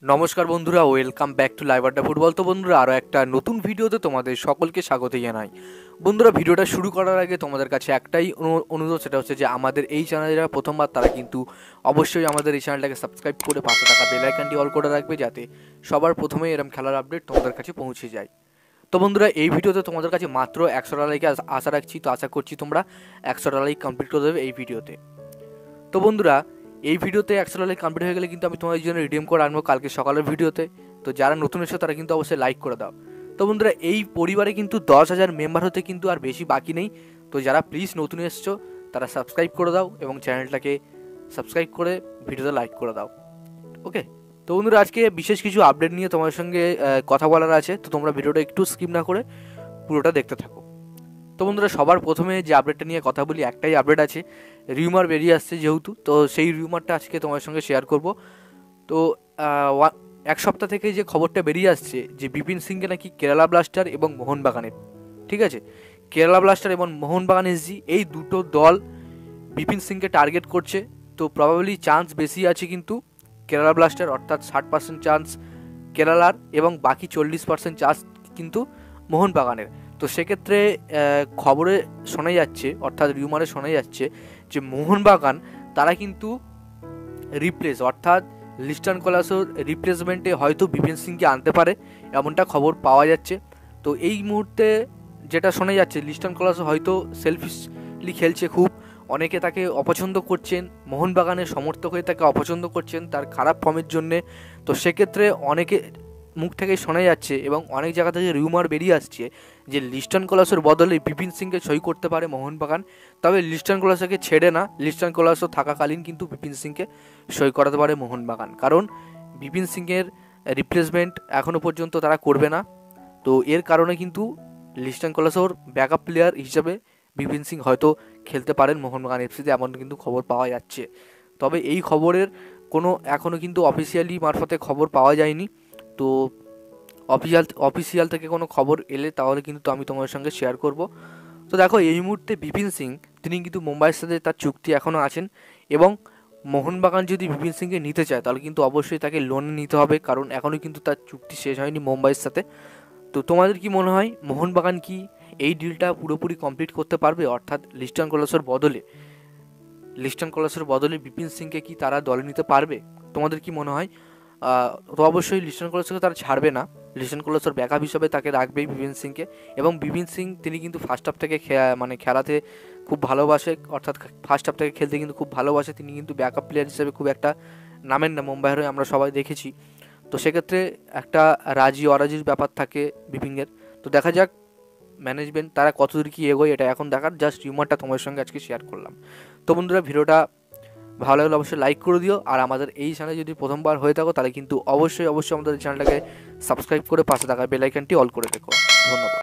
নমস্কার বন্ধুরা, welcome back to live আড্ডা ফুটবল। তো বন্ধুরা, আরও একটা নতুন ভিডিওতে তোমাদের সকলকে স্বাগত জানাই। বন্ধুরা, ভিডিওটা শুরু করার আগে তোমাদের কাছে একটাই অনুরোধ, সেটা হচ্ছে যে আমাদের এই চ্যানেলে যারা প্রথমবার তারা কিন্তু অবশ্যই আমাদের এই চ্যানেলটাকে সাবস্ক্রাইব করে পাশে থাকা বেল আইকনটি অল করে রাখবে, যাতে সবার প্রথমে এরকম খেলার আপডেট তোমাদের কাছে পৌঁছে যায়। তো বন্ধুরা, এই ভিডিওতে তোমাদের কাছে মাত্র 100টা লাইকে আশা রাখছি। তো আশা করছি তোমরা 100টা লাইক কমপ্লিট করে দেবে এই ভিডিওতে। তো বন্ধুরা, এই ভিডিওতে 100টা লাইক কমপ্লিট হয়ে গেলে কিন্তু আমি তোমাদের জন্য রিডিম কোড আনবো কালকে সকালের ভিডিওতে। তো যারা নতুন এসো তারা কিন্তু অবশ্যই লাইক করে দাও। তো বন্ধুরা, এই পরিবারে কিন্তু 10,000 মেম্বার হতে কিন্তু আর বেশি বাকি নেই। তো যারা প্লিজ নতুন এসছো তারা সাবস্ক্রাইব করে দাও এবং চ্যানেলটাকে সাবস্ক্রাইব করে ভিডিওতে লাইক করে দাও। ওকে। তো বন্ধুরা, আজকে বিশেষ কিছু আপডেট নিয়ে তোমার সঙ্গে কথা বলার আছে। তো তোমরা ভিডিওটা একটু স্কিপ না করে পুরোটা দেখতে থাকো। তো বন্ধুরা, সবার প্রথমে যে আপডেটটা নিয়ে কথা বলি, একটাই আপডেট আছে, রিউমার বেরিয়ে আসছে যেহেতু, তো সেই রিউমারটা আজকে তোমার সঙ্গে শেয়ার করব। তো এক সপ্তাহ থেকে যে খবরটা বেরিয়ে আসছে যে বিপিন সিংকে নাকি কেরালা ব্লাস্টার এবং মোহনবাগানের, ঠিক আছে, কেরালা ব্লাস্টার এবং মোহনবাগান এসজি এই দুটো দল বিপিন সিংকে টার্গেট করছে। তো প্রবাবলি চান্স বেশি আছে কিন্তু কেরালা ব্লাস্টার, অর্থাৎ 60% চান্স কেরালার এবং বাকি 40% চান্স কিন্তু মোহনবাগানের। তো সেক্ষেত্রে খবরে শোনা যাচ্ছে, অর্থাৎ রিউমারে শোনা যাচ্ছে যে মোহনবাগান তারা কিন্তু রিপ্লেস, অর্থাৎ লিস্টন কলাসোর রিপ্লেসমেন্টে হয়তো বিপিন সিংকে আনতে পারে, এমনটা খবর পাওয়া যাচ্ছে। তো এই মুহূর্তে যেটা শোনা যাচ্ছে, লিস্টন কলাসো হয়তো সেলফিশলি খেলছে খুব, অনেকে তাকে অপছন্দ করছেন, মোহনবাগানের সমর্থক হয়ে তাকে অপছন্দ করছেন তার খারাপ ফর্মের জন্যে। তো সেক্ষেত্রে অনেকে মুখ থেকে শোনা যাচ্ছে এবং অনেক জায়গা থেকে রিউমার বেরিয়ে আসছে যে লিস্টন কলাসের বদলে বিপিন সিংকে সই করতে পারে মোহনবাগান। তবে লিস্টন কলাসকে ছেড়ে না, লিস্টন কলাসও থাকাকালীন কিন্তু বিপিন সিংকে সই করাতে পারে মোহনবাগান, কারণ বিপিন সিংয়ের রিপ্লেসমেন্ট এখনও পর্যন্ত তারা করবে না। তো এর কারণে কিন্তু লিস্টন কলাসোর ব্যাকআপ প্লেয়ার হিসেবে বিপিন সিং হয়তো খেলতে পারেন মোহনবাগান এফসিতে, এমন কিন্তু খবর পাওয়া যাচ্ছে। তবে এই খবরের কোনো এখনও কিন্তু অফিসিয়ালি মারফতে খবর পাওয়া যায়নি। তো অফিসিয়াল থেকে কোনো খবর এলে তাহলে কিন্তু আমি তোমাদের সঙ্গে শেয়ার করব। তো দেখো, এই মুহূর্তে বিপিন সিং তিনি কিন্তু মুম্বাইয়ের সাথে তার চুক্তি এখনও আছেন এবং মোহনবাগান যদি বিপিন সিংকে নিতে চায় তাহলে কিন্তু অবশ্যই তাকে লোনে নিতে হবে, কারণ এখনও কিন্তু তার চুক্তি শেষ হয়নি মুম্বাইয়ের সাথে। তো তোমাদের কি মনে হয়, মোহনবাগান কি এই ডিলটা পুরোপুরি কমপ্লিট করতে পারবে, অর্থাৎ লিস্টন কলাসের বদলে বিপিন সিংকে কি তারা দলে নিতে পারবে? তোমাদের কি মনে হয়? তো অবশ্যই লিস্টন কলাসকে তারা ছাড়বে না, লিস্টন কলাসের ব্যাকআপ হিসাবে তাকে রাখবেই বিপিন সিংকে। এবং বিপিন সিং তিনি কিন্তু ফার্স্ট হাফ থেকে খেলাতে খুব ভালোবাসে, অর্থাৎ ফার্স্ট হাফ থেকে খেলতে কিন্তু খুব ভালোবাসে। তিনি কিন্তু ব্যাকআপ প্লেয়ার হিসেবে খুব একটা নামেন না মুম্বাইয়ের হয়ে, আমরা সবাই দেখেছি। তো সেক্ষেত্রে একটা রাজি অরাজির ব্যাপার থাকে বিপিনের। তো দেখা যাক ম্যানেজমেন্ট তারা কতদূর কি এগোয়, এটা এখন দেখার। জাস্ট রিউমারটা তোমার সঙ্গে আজকে শেয়ার করলাম। তো বন্ধুরা, ভিডিওটা ভালো লাগলে অবশ্যই লাইক করে দিও, আর আমাদের এই চ্যানেলে যদি প্রথমবার হয়ে থাকো তাহলে কিন্তু অবশ্যই আমাদের চ্যানেলটাকে সাবস্ক্রাইব করে পাশে থাকা বেল আইকনটি অল করে রেখো। ধন্যবাদ।